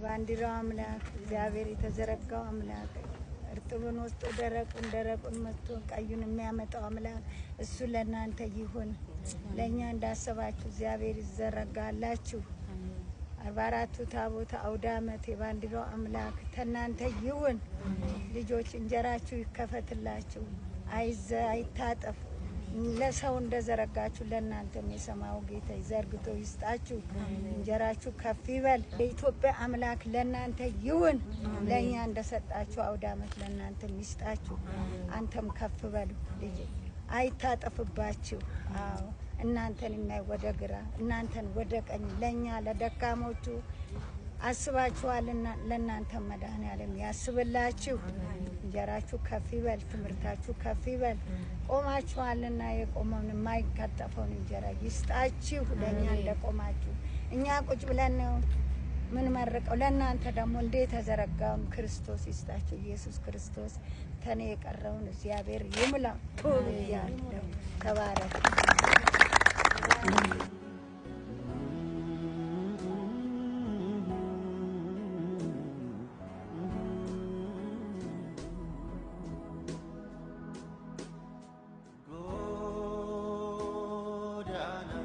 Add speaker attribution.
Speaker 1: ባንዲራው አምላክ እግዚአብሔር የተዘረጋው አምላክ እርጥቡን ወስዶ ደረቁን መጥቶ ቀዩን የሚያመጣው አምላክ እሱ ለእናንተ ይሁን። ለእኛ እንዳሰባችሁ እግዚአብሔር ይዘረጋላችሁ። 44ቱ ታቦት አውደ ዓመት የባንዲራው አምላክ ተናንተ ይሁን። ልጆች እንጀራችሁ ይከፈትላችሁ፣ አይታጠፍ። ለሰው እንደዘረጋችሁ ለእናንተም የሰማው ጌታ ይዘርግቶ ይስጣችሁ። እንጀራችሁ ከፍ ይበል። የኢትዮጵያ አምላክ ለእናንተ ይሁን። ለእኛ እንደሰጣችሁ አውደ ዓመት ለእናንተም ይስጣችሁ። አንተም ከፍ በሉ ልጅ አይታጠፍባችሁ። አዎ እናንተን የሚያይ ወደ ግራ እናንተን ወደ ቀኝ ለእኛ ለደካሞቹ አስባችኋልና ለእናንተ መድኃኔዓለም ያስብላችሁ። እንጀራችሁ ከፍ ይበል፣ ትምህርታችሁ ከፍ ይበል። ቆማችኋልና የቆመውን የማይካጠፈውን እንጀራ ይስጣችሁ። ለእኛ እንደቆማችሁ እኛ ቁጭ ብለን ነው ምን መርቀው፣ ለእናንተ ደግሞ እንዴት ተዘረጋውን ክርስቶስ ይስጣችሁ። ኢየሱስ ክርስቶስ ተኔ የቀረውን እግዚአብሔር ይሙላ። ያለው ተባረክ።
Speaker 2: Godana